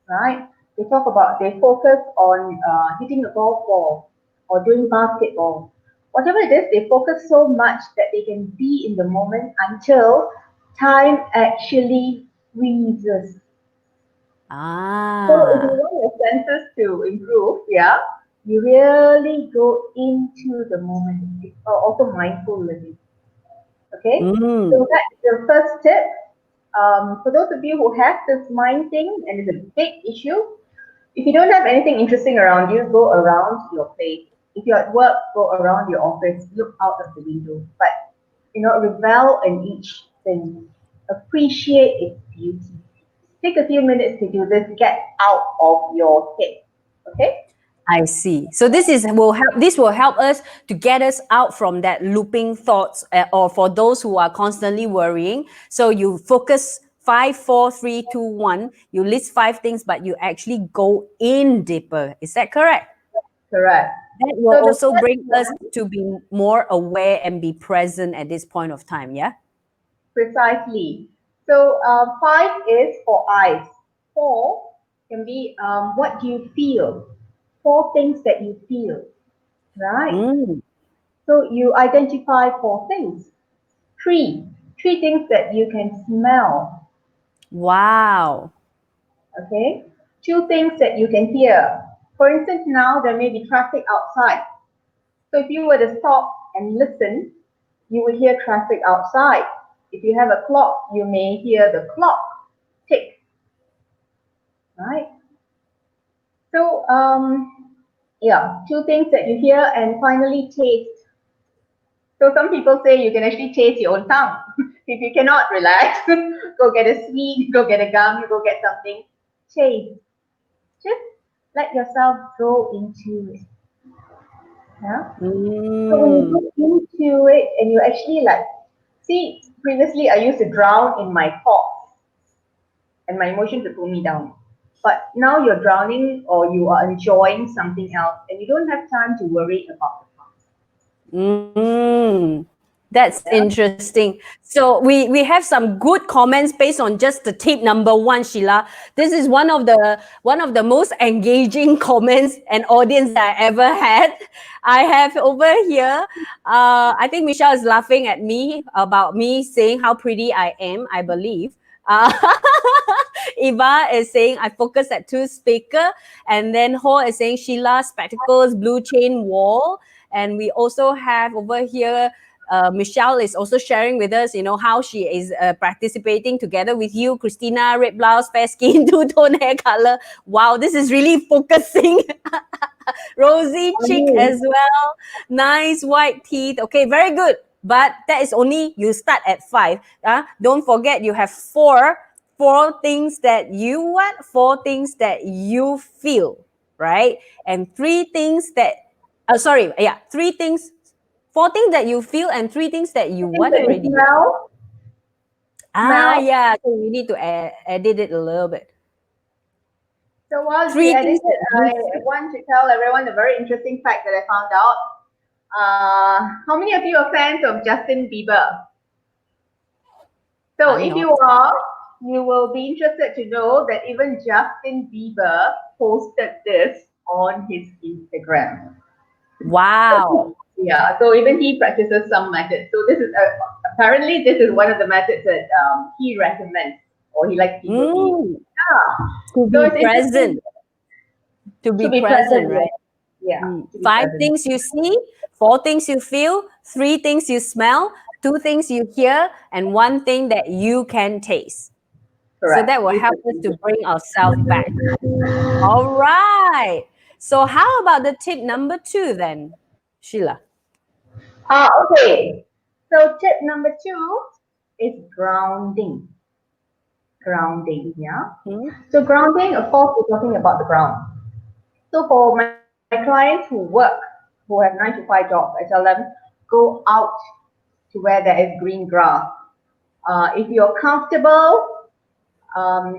B: right? They focus on hitting the golf ball or doing basketball. Whatever it is, they focus so much that they can be in the moment until time actually freezes. So if you
A: Ah.
B: want your senses to improve, yeah, you really go into the moment. It's also mindful living. Okay,
A: Mm.
B: so that's the first tip. For those of you who have this mind thing and it's a big issue, if you don't have anything interesting around you, go around your place. If you're at work, go around your office, look out of the window. But revel in each thing. Appreciate its beauty. Take a few minutes to do this. Get out of your head. Okay?
A: I see. So this will help us to get us out from that looping thoughts, or for those who are constantly worrying. So you focus 5, 4, 3, 2, 1. You list 5 things, but you actually go in deeper. Is that correct?
B: Correct.
A: That will
B: So the
A: also
B: first
A: bring us
B: one,
A: to be more aware and be present at this point of time. Yeah.
B: precisely. So 5 is for eyes. 4 can be what do you feel? 4 things that you feel, right?
A: Mm.
B: So you identify 4 things. 3, 3 things that you can smell,
A: Wow.
B: okay? 2 things that you can hear. For instance, now there may be traffic outside. So if you were to stop and listen, you would hear traffic outside. If you have a clock, you may hear the clock tick. right? So, yeah, two things that you hear, and finally taste. So some people say you can actually taste your own tongue. If you cannot relax, go get a sweet, go get a gum, you go get something. Taste. Just let yourself go into it. Yeah. So when you
A: Mm.
B: go into it and you actually like, see, previously I used to drown in my thoughts and my emotions would pull me down. But now you're drowning or you are enjoying something else and you don't have time to worry about the past.
A: Mm. That's
B: Yeah.
A: interesting. So we have some good comments based on just the tip number one, Sheila. This is one of the most engaging comments and audience that I ever had. I have over here. I think Michelle is laughing at me about me saying how pretty I am. I believe. Uh, Eva is saying I focus at two speaker, and then Ho is saying Sheila spectacles, blue chain wall, and we also have over here. Michelle is also sharing with us, how she is participating together with you. Christina, red blouse, fair skin, two-tone hair color. Wow, this is really focusing. Rosy cheek as well. Nice white teeth. Okay, very good. But that is only you start at five. Don't forget you have four things that you want, four things that you feel, right? And three things that sorry, yeah, three things, four things that you feel and three things that you
B: Things
A: want
B: that you
A: already.
B: smell.
A: Yeah, so we need to edit it a little bit.
B: So while we
A: Three
B: edit
A: things
B: it,
A: that you
B: I
A: feel.
B: want to tell everyone a very interesting fact that I found out. How many of you are fans of Justin Bieber? So
A: I'm
B: if
A: not.
B: you are, you will be interested to know that even Justin Bieber posted this on his Instagram.
A: Wow.
B: Yeah, so even he practices some methods. So this is apparently this is one of the methods that he recommends or he likes people to use.
A: Mm,
B: Yeah.
A: to
B: So
A: be
B: it's interesting
A: present. To
B: to
A: be
B: be
A: present,
B: present.
A: right?
B: Yeah, to be
A: Five
B: present.
A: things you see, four things you feel, three things you smell, two things you hear, and one thing that you can taste. So
B: Correct.
A: that will
B: You
A: help us to bring ourselves back. All right. So how about the tip number two then, Sheila?
B: Okay. So tip number two is grounding. Grounding, yeah.
A: Hmm?
B: So grounding, of course, we're talking about the ground. So for my clients who work, who have 9 to 5 jobs, I tell them go out to where there is green grass. If you're comfortable,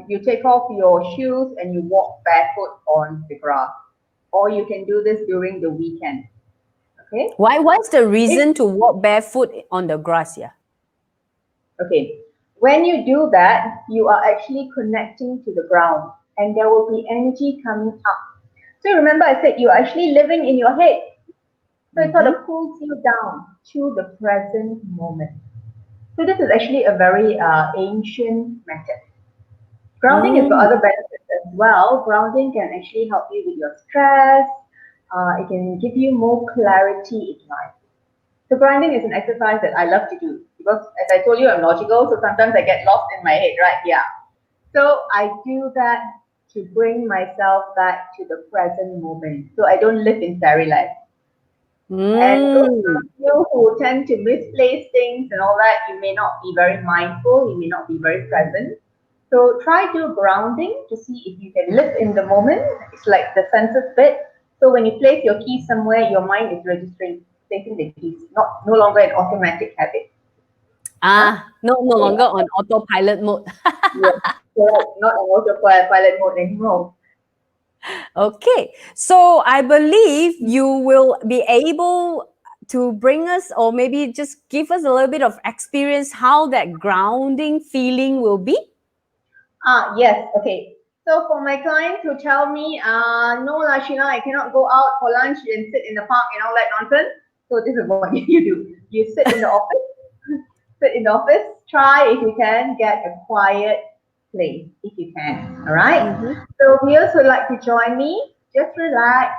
B: you take off your shoes and you walk barefoot on the grass. Or you can do this during the weekend. Okay?
A: What's the
B: If
A: reason to walk barefoot on the grass? Yeah.
B: Okay. When you do that, you are actually connecting to the ground and there will be energy coming up. So remember I said you're actually living in your head. So it sort
A: Mm-hmm.
B: of pulls you down to the present moment. So this is actually a very ancient method. Grounding has got
A: Mm.
B: other benefits as well. Grounding can actually help you with your stress. It can give you more clarity in life. So grounding is an exercise that I love to do because, as I told you, I'm logical. So sometimes I get lost in my head, right? Yeah. So I do that to bring myself back to the present moment. So I don't live in fairyland. And those of
A: Mm.
B: you who tend to misplace things and all that, you may not be very mindful. You may not be very present. So try to grounding to see if you can live in the moment. It's like the census bit. So when you place your keys somewhere, your mind is registering, placing the keys, not no longer an automatic habit. Huh?
A: No
B: Yeah.
A: longer on autopilot mode.
B: Yes. Correct. Not an autopilot mode anymore.
A: Okay, so I believe you will be able to bring us, or maybe just give us a little bit of experience how that grounding feeling will be.
B: Yes. Okay. So for my clients who tell me, no, Lashina, I cannot go out for lunch and sit in the park and all that nonsense. So this is what you do. You sit in the office, sit in the office, try if you can get a quiet place if you can. All right.
A: Mm-hmm.
B: So viewers would like to join me, just relax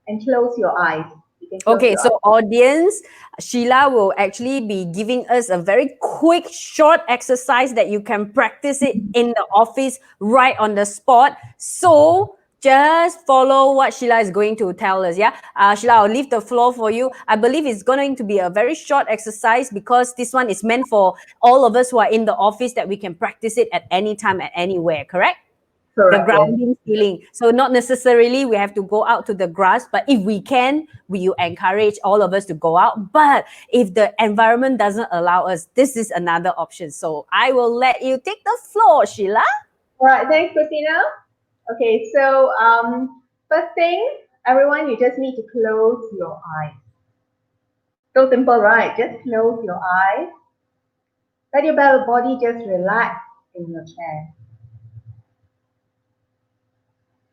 B: and close your eyes. can close
A: Okay,
B: your
A: so
B: eyes.
A: audience, Sheila will actually be giving us a very quick, short exercise that you can practice it in the office right on the spot. So just follow what Sheila is going to tell us. Yeah, Sheila, I'll leave the floor for you. I believe it's going to be a very short exercise because this one is meant for all of us who are in the office that we can practice it at any time, at anywhere. Correct? The
B: Correct, yes.
A: grounding feeling. So not necessarily we have to go out to the grass, but if we can, we will encourage all of us to go out. But if the environment doesn't allow us, this is another option. So I will let you take the floor, Sheila.
B: All right, thanks, Christina. Okay, so first thing, everyone, you just need to close your eyes. So simple, right? Just close your eyes. Let your body just relax in your chair.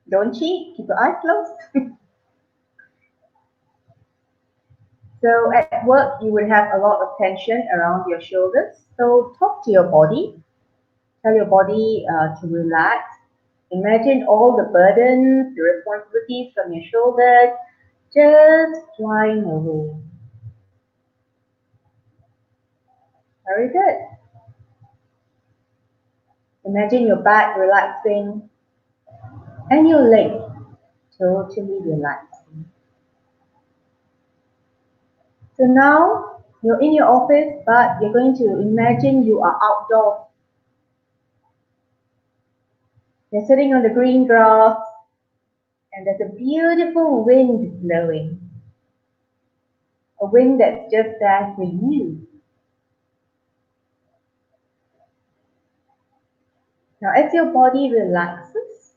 B: Don't cheat, keep your eyes closed. So at work, you would have a lot of tension around your shoulders. So talk to your body. Tell your body to relax. Imagine all the burdens, the responsibilities from your shoulders just flying away. Very good. Imagine your back relaxing and your legs totally relaxing. So now you're in your office, but you're going to imagine you are outdoors. You're sitting on the green grass and there's a beautiful wind blowing. A wind that's just there for you. Now as your body relaxes,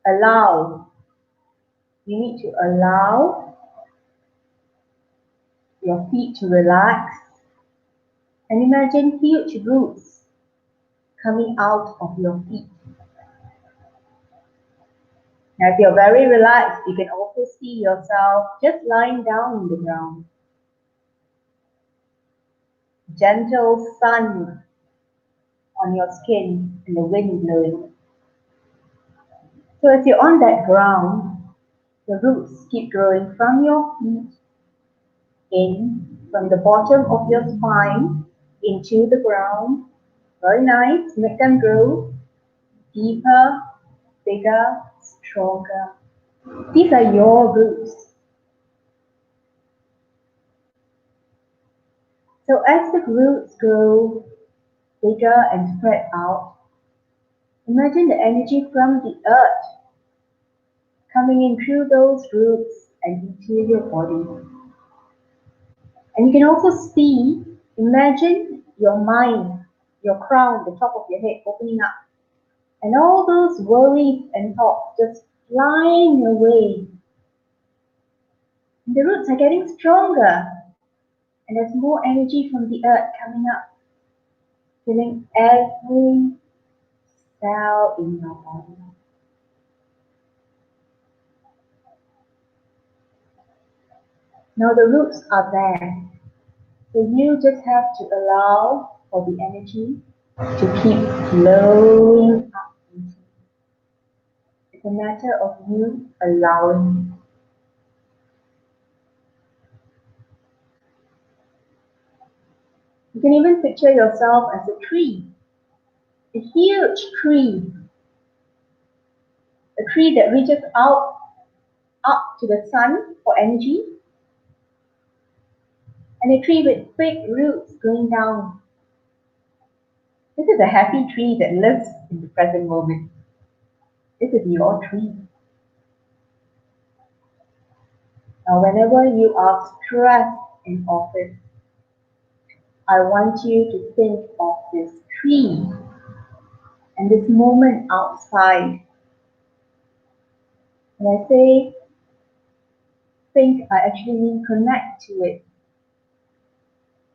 B: allow. You need to allow your feet to relax and imagine huge roots coming out of your feet. Now if you're very relaxed, you can also see yourself just lying down on the ground. Gentle sun on your skin and the wind blowing. So as you're on that ground, the roots keep growing from your feet in, from the bottom of your spine into the ground. Very nice. Make them grow deeper, bigger, stronger. These are your roots. So as the roots grow bigger and spread out, imagine the energy from the earth coming in through those roots and into your body. And you can also see, imagine your mind, your crown, the top of your head opening up. And all those worries and thoughts just flying away. And the roots are getting stronger. And there's more energy from the earth coming up, filling every cell in your body. Now the roots are there. So you just have to allow for the energy to keep flowing up. It's a matter of you allowing. You can even picture yourself as a tree, a huge tree, a tree that reaches out up to the sun for energy, and a tree with big roots going down. This is a happy tree that lives in the present moment. This is your tree. Now, whenever you are stressed in office, I want you to think of this tree and this moment outside. When I say think, I actually mean connect to it.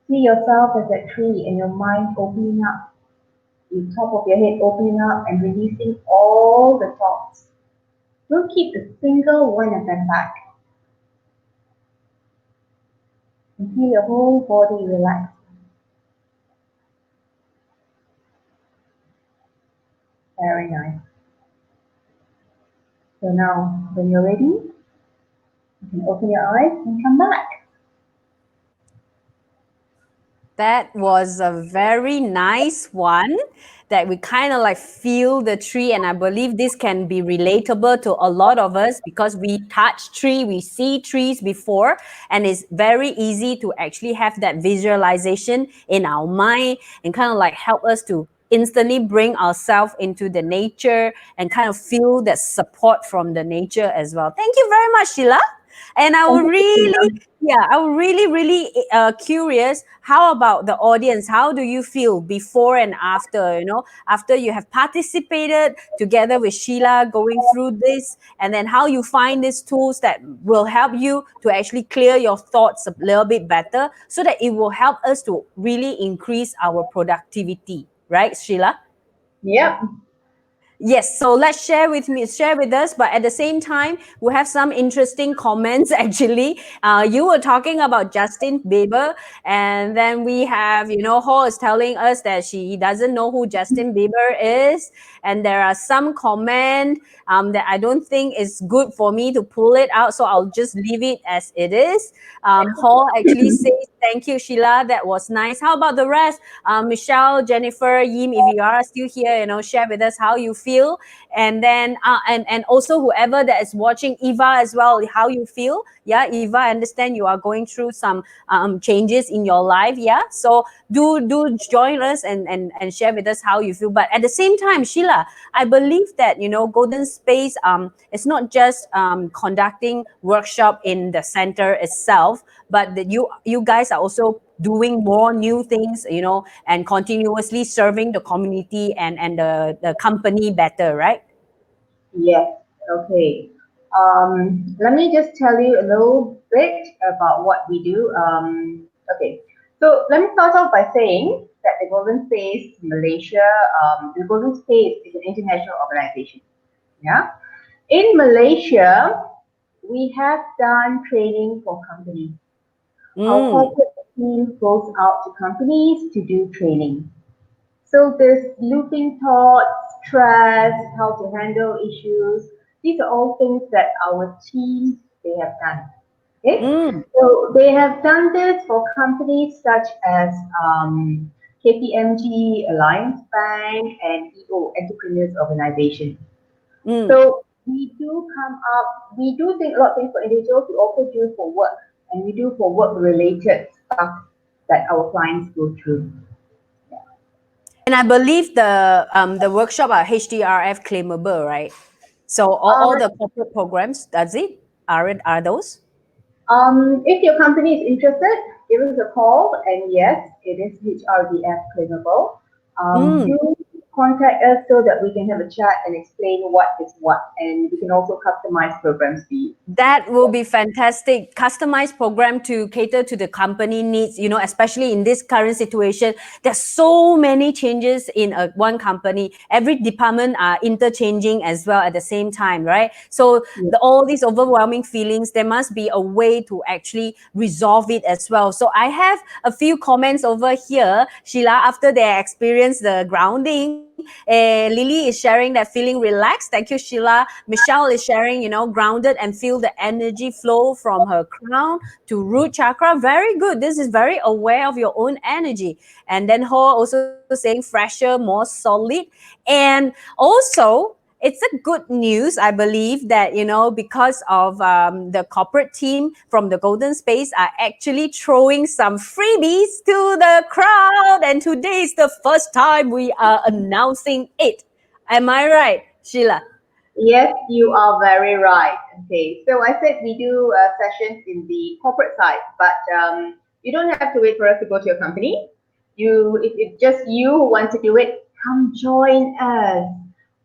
B: See yourself as that tree and your mind opening up, the top of your head opening up and releasing all the thoughts. Don't keep a single one of them back. And feel your whole body relax. Very nice. So now, when you're ready, you can open your eyes and come back.
A: That was a very nice one that we kind of like feel the tree. And I believe this can be relatable to a lot of us because we touch tree, we see trees before, and it's very easy to actually have that visualization in our mind and kind of like help us to instantly bring ourselves into the nature and kind of feel that support from the nature as well. Thank you very much, Sheila. And I
B: Thank
A: would
B: you,
A: really,
B: Christina.
A: yeah, I would really curious. How about the audience? How do you feel before and after? You know, after you have participated together with Sheila, going through this, and then how you find these tools that will help you to actually clear your thoughts a little bit better, so that it will help us to really increase our productivity. Right, Sheila?
B: Yep.
A: Yes, so let's share with us. But at the same time, we have some interesting comments. Actually, you were talking about Justin Bieber, and then we have, Ho is telling us that she doesn't know who Justin Bieber is, and there are some comment that I don't think is good for me to pull it out, so I'll just leave it as it is. Ho actually says, "Thank you, Sheila. That was nice." How about the rest? Michelle, Jennifer, Yim, if you are still here, share with us how you feel, and then and also whoever that is watching, Eva as well, how you feel. Yeah, Eva, I understand you are going through some changes in your life. Yeah, so do join us and share with us how you feel. But at the same time, Sheila, I believe that Golden Space it's not just conducting workshop in the center itself, but that you guys are also doing more new things, and continuously serving the community and the company better, right?
B: Yes. Okay. Let me just tell you a little bit about what we do. Okay. So let me start off by saying that the Golden Space Malaysia, the Golden Space is an international organization. Yeah. In Malaysia, we have done training for companies. Our
A: Mm,
B: corporate team goes out to companies to do training. So this looping thoughts, stress, how to handle issues, these are all things that our teams they have done. Okay,
A: mm,
B: so they have done this for companies such as KPMG, Alliance Bank, and EO Entrepreneurs Organization.
A: mm.
B: So we do come up, we do think a lot of things for individuals, we also do for work, and we do for work related stuff that our clients go through.
A: And I believe the workshop are HDRF claimable, right? So all
B: Uh,
A: the corporate programs, does it are those?
B: If your company is interested, give us a call, and yes, it is HRDF claimable.
A: Mm.
B: Do contact us so that we can have a chat and explain what is what, and we can also customize programs for you.
A: That will be fantastic. Customized program to cater to the company needs, especially in this current situation. There's so many changes in one company. Every department are interchanging as well at the same time, right? So all these overwhelming feelings, there must be a way to actually resolve it as well. So I have a few comments over here, Sheila, after they experience the grounding. Lily is sharing that feeling relaxed. Thank you, Sheila. Michelle is sharing, grounded and feel the energy flow from her crown to root chakra. Very good. This is very aware of your own energy. And then Ho also saying fresher, more solid. And also, it's a good news, I believe, that because of the corporate team from the Golden Space are actually throwing some freebies to the crowd, and today is the first time we are announcing it. Am I right, Sheila?
B: Yes, you are very right. Okay, so I said we do sessions in the corporate side, but you don't have to wait for us to go to your company. If it's just you who want to do it, come join us.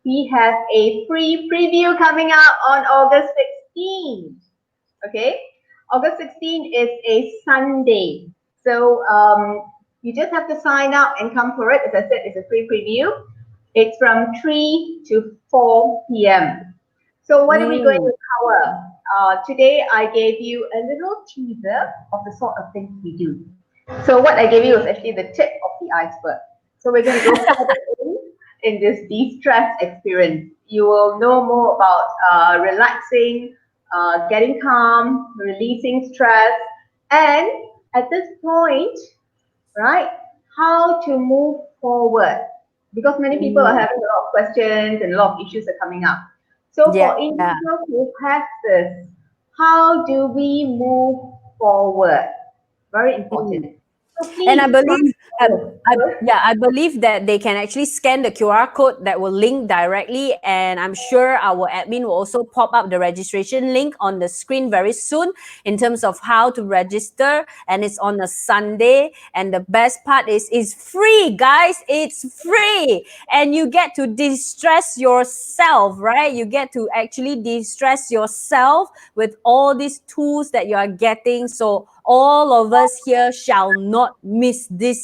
B: We have a free preview coming out on August 16th. Okay, August 16th is a Sunday, so you just have to sign up and come for it. As I said, it's a free preview. It's from 3 to 4 p.m. So what are we going
A: Mm.
B: to cover? Today I gave you a little teaser of the sort of things we do. So what I gave you was actually the tip of the iceberg. So we're going to go further in this de-stress experience. You will know more about relaxing, getting calm, releasing stress, and at this point, right, how to move forward. Because many people are
A: Mm.
B: having a lot of questions and a lot of issues are coming up. So for
A: Yeah.
B: individuals who have this, how do we move forward? Very
A: Mm.
B: important. So
A: And I
B: please
A: believe,
B: come forward first.
A: yeah, I believe that they can actually scan the QR code that will link directly, and I'm sure our admin will also pop up the registration link on the screen very soon in terms of how to register. And it's on a Sunday, and the best part is it's free, guys. It's free, and you get to distress yourself, right? You get to actually distress yourself with all these tools that you are getting. So all of us here shall not miss the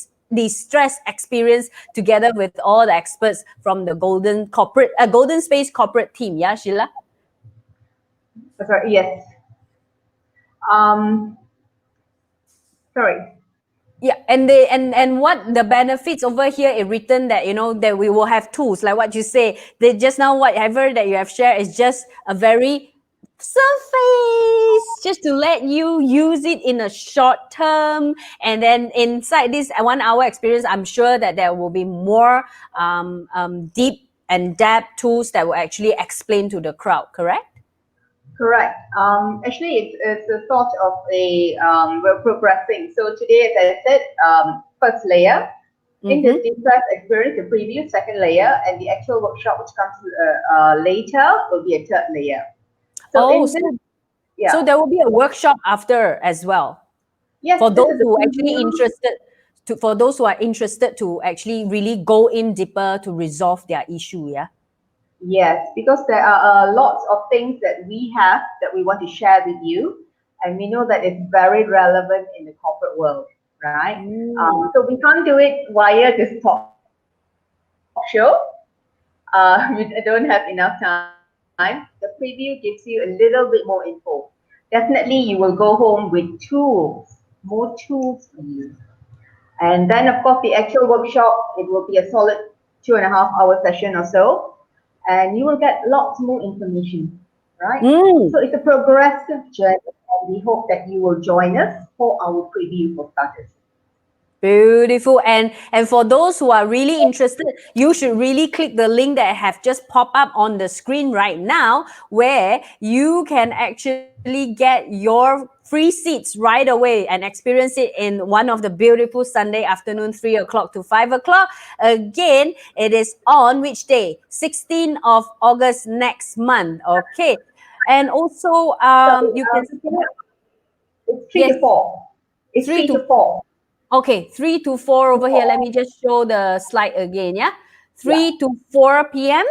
A: stress experience together with all the experts from the golden space corporate team. Yeah, Sheila.
B: Sorry, yes. Um, sorry.
A: Yeah, and they and what the benefits over here in written, that that we will have tools like what you say. They just now whatever that you have shared is just a very surface, just to let you use it in a short term, and then inside this 1 hour experience, I'm sure that there will be more deep and depth tools that will actually explain to the crowd. Correct?
B: Correct. Actually, it's a sort of we're progressing. So today, as I said, first layer in this
A: Mm-hmm.
B: distress experience, the preview, second layer, and the actual workshop, which comes later, will be a third layer. So
A: Oh,
B: in this,
A: so
B: yeah,
A: there will be a workshop after as well.
B: yes,
A: For
B: this
A: those
B: is the
A: who actually
B: preview.
A: interested for those who are interested to actually really go in deeper to resolve their issue. Yeah.
B: Yes, because there are lots of things that we have that we want to share with you, and we know that it's very relevant in the corporate world, right?
A: Mm.
B: So we can't do it via this talk show. We don't have enough time. The preview gives you a little bit more info. Definitely, you will go home with tools, more tools for you. And then, of course, the actual workshop, it will be a solid 2.5 hour session or so, and you will get lots more information, right? So
A: Mm.
B: it's a progressive journey, and we hope that you will join us for our preview for starters.
A: Beautiful. And for those who are really interested, you should really click the link that I have just popped up on the screen right now, where you can actually get your free seats right away and experience it in one of the beautiful Sunday afternoon, 3 o'clock to 5 o'clock. Again, it is on which day? 16th of August next month. Okay. And also,
B: Sorry,
A: you can,
B: it's three
A: yes,
B: to four. It's
A: three
B: three
A: to
B: to four.
A: Okay, 3 to 4 over here. Let
B: Four.
A: me just show the slide again. Yeah,
B: Yeah.
A: 3 to 4 p.m.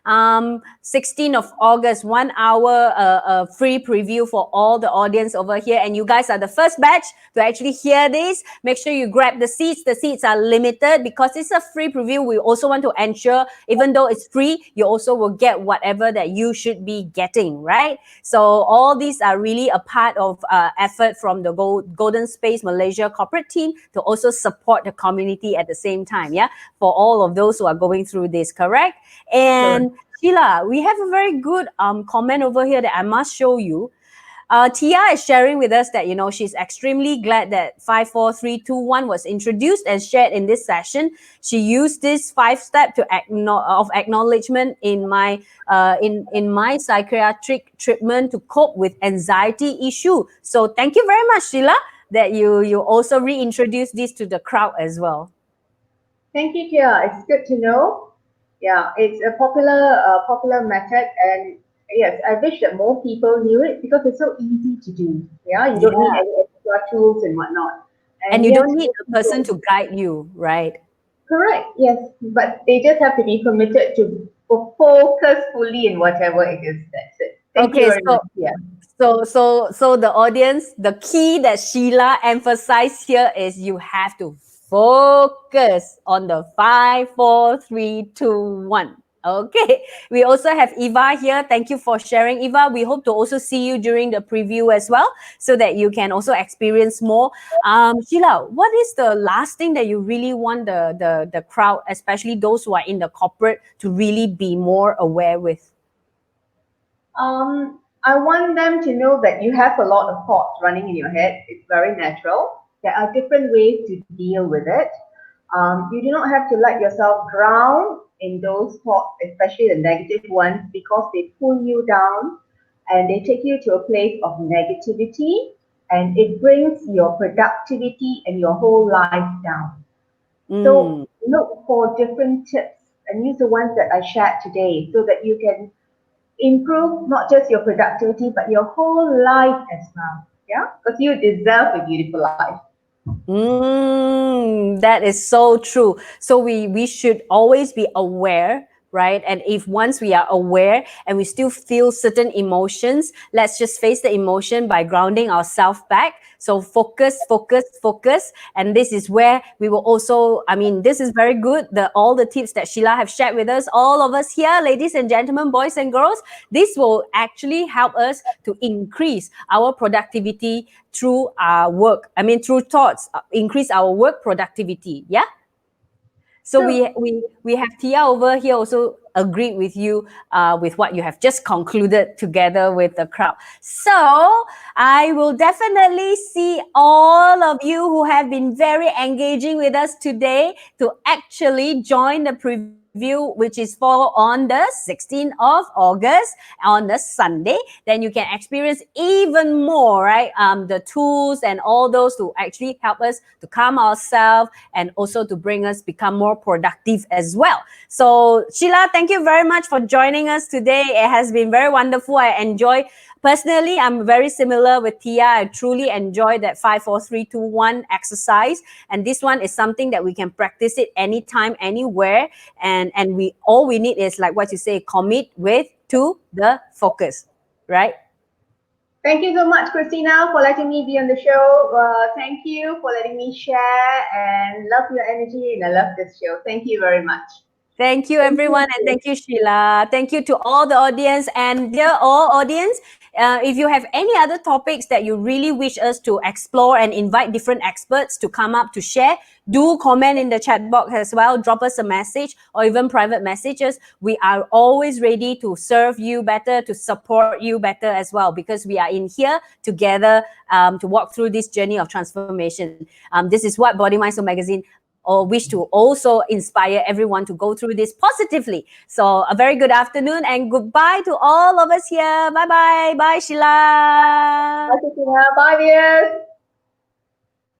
A: 16th of August, 1 hour free preview for all the audience over here. And you guys are the first batch to actually hear this. Make sure you grab the seats. The seats are limited because it's a free preview. We also want to ensure, even though it's free, you also will get whatever that you should be getting, right? So all these are really a part of effort from the Golden Space Malaysia corporate team to also support the community at the same time. Yeah, for all of those who are going through this, correct?
B: Correct.
A: And Sheila, we have a very good comment over here that I must show you. Tia is sharing with us that she's extremely glad that 54321 was introduced and shared in this session. She used this 5 step to of acknowledgement in my psychiatric treatment to cope with anxiety issue. So thank you very much, Sheila, that you also reintroduced this to the crowd as well.
B: Thank you, Kia. It's good to know. Yeah, it's a popular method, and yes, I wish that more people knew it because it's so easy to do. Yeah, you don't need
A: Yeah,
B: any extra tools and whatnot.
A: and
B: And
A: you
B: yes,
A: don't need
B: more
A: a person
B: people.
A: to guide you, right?
B: Correct. Yes, but they just have to be committed to focus fully in whatever it is. That's it. Thank you
A: Okay,
B: very much. Yeah.
A: so the audience, the key that Sheila emphasized here is you have to focus on the 5, 4, 3, 2, 1. Okay. We also have Eva here. Thank you for sharing, Eva. We hope to also see you during the preview as well, so that you can also experience more. Sheila, what is the last thing that you really want the crowd, especially those who are in the corporate, to really be more aware with?
B: I want them to know that you have a lot of thoughts running in your head. It's very natural. There are different ways to deal with it. You do not have to let yourself drown in those thoughts, especially the negative ones, because they pull you down and they take you to a place of negativity, and it brings your productivity and your whole life down. So
A: Mm.
B: look for different tips and use the ones that I shared today so that you can improve not just your productivity but your whole life as well. Yeah, because you deserve a beautiful life.
A: That is so true. So we should always be aware, right? And if once we are aware and we still feel certain emotions, let's just face the emotion by grounding ourselves back. So focus, focus, focus. And this is where we will also, I mean, this is very good. The all the tips that Sheila have shared with us, all of us here, ladies and gentlemen, boys and girls, this will actually help us to increase our productivity through our work. I mean, through thoughts, increase our work productivity. Yeah. So
B: So
A: we have Tia over here also agreed with you with what you have just concluded together with the crowd. So I will definitely see all of you who have been very engaging with us today to actually join the preview, which is for on the 16th of August on the Sunday. Then you can experience even more, right? The tools and all those to actually help us to calm ourselves and also to bring us become more productive as well. So Sheila, thank you very much for joining us today. It has been very wonderful. I enjoy personally, I'm very similar with Tia. I truly enjoy that 5 4 3 2 1 exercise, and this one is something that we can practice it anytime anywhere, and we all we need is like what you say, commit with to the focus, right?
B: thank you so much, Christina, for letting me be on the show. Thank you for letting me share and love your energy, and I love this show. Thank you very much.
A: Thank you,
B: Thank
A: everyone, and
B: you.
A: thank you, Sheila. Thank you to all the audience. And dear all audience, if you have any other topics that you really wish us to explore and invite different experts to come up to share, do comment in the chat box as well. Drop us a message or even private messages. We are always ready to serve you better, to support you better as well, because we are in here together to walk through this journey of transformation. This is what Body Mind Soul Magazine or wish to also inspire everyone to go through this positively. So a very good afternoon and goodbye to all of us here. Bye bye. Bye, Sheila.
B: Bye, Christina. Bye, dears.